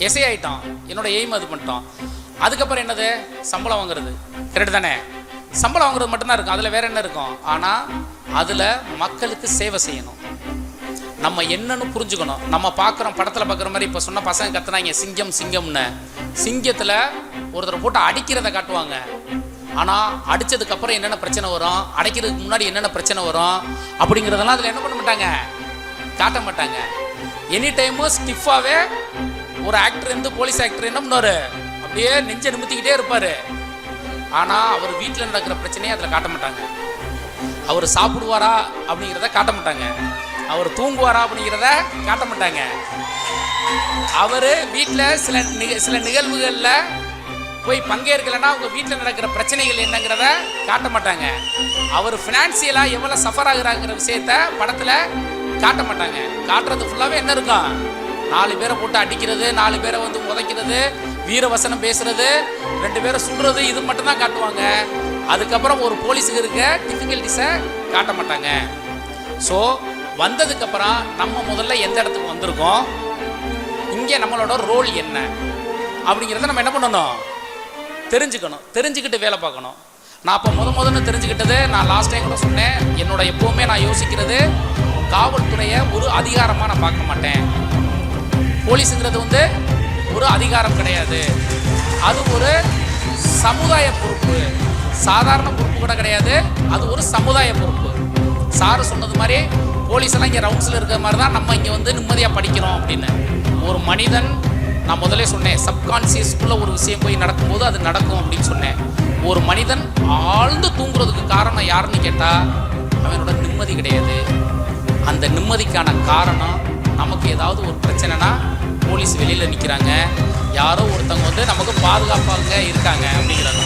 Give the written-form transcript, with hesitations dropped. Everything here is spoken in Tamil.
எஸ்ஐ ஆகிட்டோம், என்னோட எய்ம் அது பண்ணிட்டோம். அதுக்கப்புறம் என்னது? சம்பளம் வாங்குறது. கரெக்டு தானே? சம்பளம் வாங்குறது மட்டும்தான் இருக்கும், அதில் வேற என்ன இருக்கும்? ஆனால் அதில் மக்களுக்கு சேவை செய்யணும். நம்ம என்னன்னு புரிஞ்சுக்கணும். நம்ம பார்க்குறோம், படத்தில் பார்க்குற மாதிரி இப்போ சொன்ன பசங்க கத்துனாங்க சிங்கம் சிங்கம்னு. சிங்கத்தில் ஒருத்தரை போட்டு அடிக்கிறத காட்டுவாங்க. ஆனால் அடித்ததுக்கப்புறம் என்னென்ன பிரச்சனை வரும், அடைக்கிறதுக்கு முன்னாடி என்னென்ன பிரச்சனை வரும் அப்படிங்கிறதெல்லாம் அதில் என்ன பண்ண மாட்டாங்க, காட்ட மாட்டாங்க. எனி டைமும் ஸ்டிஃபாகவே ஒரு ஆக்டர் இருந்து போலீஸ் ஆக்டர் என்ன பண்ணுவார், அப்படியே நெஞ்சை நிமித்திக்கிட்டே இருப்பார். ஆனால் அவர் வீட்டில் நடக்கிற பிரச்சனையை அதில் காட்ட மாட்டாங்க. அவர் சாப்பிடுவாரா அப்படிங்கிறத காட்ட மாட்டாங்க. அவர் தூங்குவாரா அப்படிங்கிறத காட்ட மாட்டாங்க. அவர் வீட்டில் சில நிகழ்வுகளில் போய் பங்கேற்கலைன்னா அவங்க வீட்டில் நடக்கிற பிரச்சனைகள் என்னங்கிறத காட்ட மாட்டாங்க. அவர் ஃபினான்சியலாக எவ்வளோ சஃபர் ஆகுறாங்கிற விஷயத்த படத்தில் காட்ட மாட்டாங்க. காட்டுறது ஃபுல்லாகவே என்ன இருக்கும், 4 பேரை போட்டு அடிக்கிறது, 4 பேரை வந்து உதைக்கிறது, வீரவசனம் பேசுறது, 2 பேரை சுடுறது, இது மட்டும்தான் காட்டுவாங்க. அதுக்கப்புறம் ஒரு போலீஸுக்கு இருக்க டிஃபிகல்ட்டிஸை காட்ட மாட்டாங்க. ஸோ வந்ததுக்கப்புறம் நம்ம முதல்ல எந்த இடத்துக்கு வந்திருக்கோம், இங்கே நம்மளோட ரோல் என்ன அப்படிங்கிறத நம்ம என்ன பண்ணணும், தெரிஞ்சுக்கணும். தெரிஞ்சுக்கிட்டு வேலை பார்க்கணும். நான் அப்போ முதன்னு தெரிஞ்சுக்கிட்டது, நான் லாஸ்ட் டைம் கூட சொன்னேன், என்னோட எப்போவுமே நான் யோசிக்கிறது, காவல்துறையை ஒரு அதிகாரமாக நான் பார்க்க மாட்டேன். போலீஸுங்கிறது வந்து ஒரு அதிகாரம் கிடையாது, அது ஒரு சமுதாய பொறுப்பு. சாதாரண பொறுப்பு கூட கிடையாது, அது ஒரு சமுதாய பொறுப்பு. சாரு சொன்னது மாதிரி போலீஸெல்லாம் இங்கே ரவுண்ட்ஸில் இருக்கிற மாதிரி தான் நம்ம இங்கே வந்து நிம்மதியாக படிக்கிறோம் அப்படின்னு. ஒரு மனிதன், நான் முதலே சொன்னேன், சப்கான்சியஸ்குள்ளே ஒரு விஷயம் போய் நடக்கும்போது அது நடக்கும் அப்படின்னு சொன்னேன். ஒரு மனிதன் ஆழ்ந்து தூங்குறதுக்கு காரணம் யாருன்னு கேட்டால் அவனோட நிம்மதி கிடையாது. அந்த நிம்மதிக்கான காரணம், நமக்கு ஏதாவது ஒரு பிரச்சனைனா போலீஸ் வெளியில் நிற்கிறாங்க, யாரோ ஒருத்தவங்க வந்து நமக்கு பாதுகாப்பாக இருக்காங்க அப்படிங்கிறாங்க.